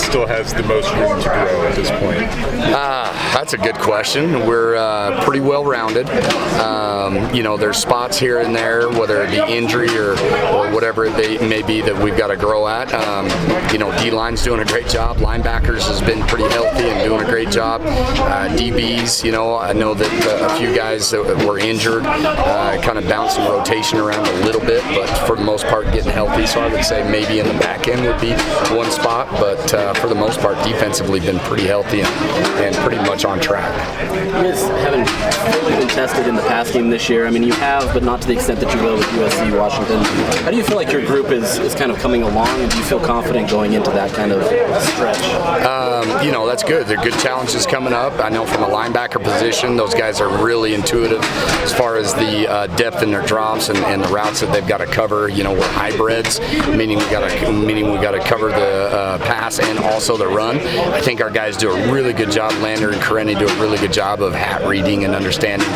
still has the most room to grow at this point? That's a good question. We're pretty well rounded. There's spots here and there, whether it be injury or whatever it may be, that we've got to grow at. D-line's doing a great job. Linebackers has been pretty healthy and doing a great job. DBs, I know that a few guys that were injured, kind of bouncing rotation around a little bit, but for the most part getting healthy. So I would say maybe in the back end would be one spot, but for the most part defensively been pretty healthy and pretty much on track. You guys haven't fully been tested in the pass game this year. I mean, you have, but not to the extent that you will with USC, Washington. How do you feel like your group is kind of coming along, and do you feel confident going into that kind of stretch? That's good. They're good challenges coming up. I know from a linebacker position, those guys are really intuitive as far as the depth in their drops and the routes that they've got to cover. We're hybrids, meaning we got to cover the pass and also the run. I think our guys do a really good job. Lander and Karenni do a really good job of hat reading and understanding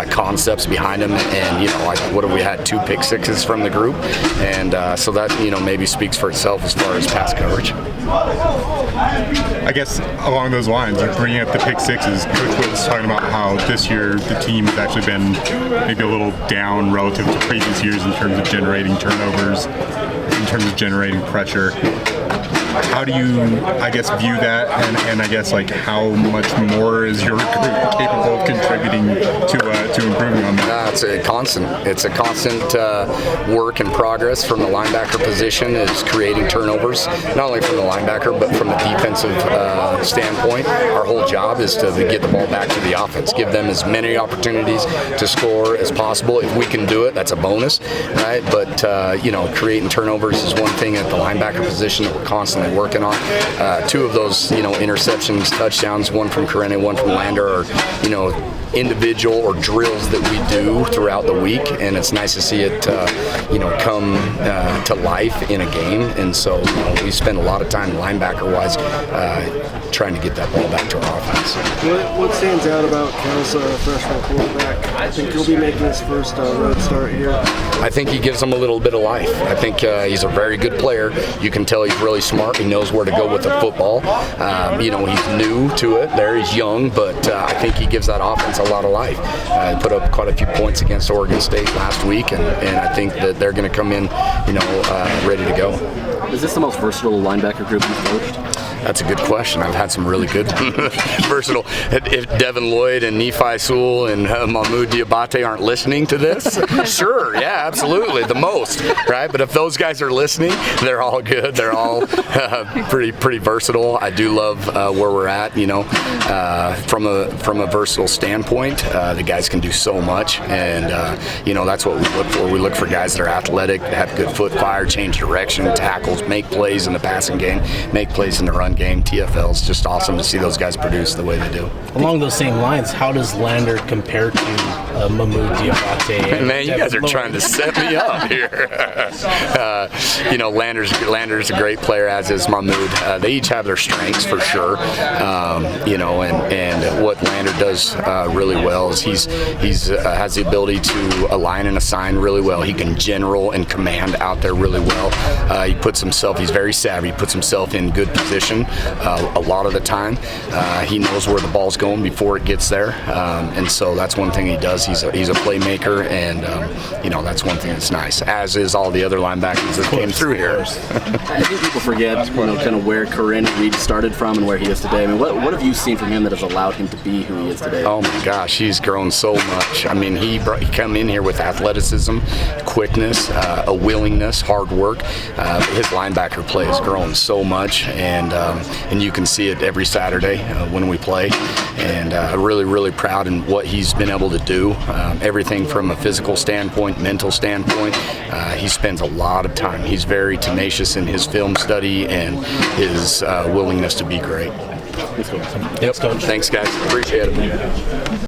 concepts behind them. And what have we had? 2 pick sixes from the group, and so that maybe speaks for itself as far as pass coverage. I guess along those lines, you're bringing up the pick sixes. Coach was talking about how this year the team has actually been maybe a little down relative to previous years in terms of generating turnovers, in terms of generating pressure. How do you, view that, and how much more is your group capable of contributing to improving on that? It's a constant work in progress from the linebacker position, is creating turnovers, not only from the linebacker but from the defensive standpoint. Our whole job is to get the ball back to the offense, give them as many opportunities to score as possible. If we can do it, that's a bonus, right? But creating turnovers is one thing at the linebacker position that we're constantly working on. 2 of those, interceptions, touchdowns, one from Karenni, one from Lander, are, individual or drills that we do throughout the week, and it's nice to see it, come to life in a game. And so we spend a lot of time linebacker-wise trying to get that ball back to our offense. What stands out about Cal's freshman quarterback? I think he'll be making his first road start here. I think he gives them a little bit of life. I think he's a very good player. You can tell he's really smart. He knows where to go with the football. He's new to it. He's young, but I think he gives that offense a lot of life. He put up quite a few points against Oregon State last week, and I think that they're going to come in, ready to go. Is this the most versatile linebacker group you've coached? That's a good question. I've had some really good versatile. If Devin Lloyd and Nephi Sewell and Mahmoud Diabate aren't listening to this, sure, yeah, absolutely, the most, right? But if those guys are listening, they're all good. They're all pretty versatile. I do love where we're at. From a versatile standpoint, the guys can do so much, and that's what we look for. We look for guys that are athletic, that have good foot fire, change direction, tackles, make plays in the passing game, make plays in the run game. TFL is just awesome to see those guys produce the way they do. Along those same lines, how does Lander compare to Mahmoud Diabate? Man, you guys are trying to set me up here. Lander's a great player, as is Mahmoud. They each have their strengths for sure. And what Lander does really well is he's has the ability to align and assign really well. He can general and command out there really well. He's very savvy. He puts himself in good position a lot of the time. He knows where the ball's going before it gets there, and so that's one thing he does. He's a playmaker, and that's one thing that's nice, as is all the other linebackers that came through here. I think people forget, kind of where Karenni Reed started from and where he is today. I mean, what have you seen from him that has allowed him to be who he is today? Oh my gosh, he's grown so much. I mean, he come in here with athleticism, quickness, a willingness, hard work. His linebacker play has grown so much, and you can see it every Saturday when we play. And really proud in what he's been able to do. Everything from a physical standpoint, mental standpoint. He spends a lot of time. He's very tenacious in his film study and his willingness to be great. Yep. Thanks, guys. Appreciate it.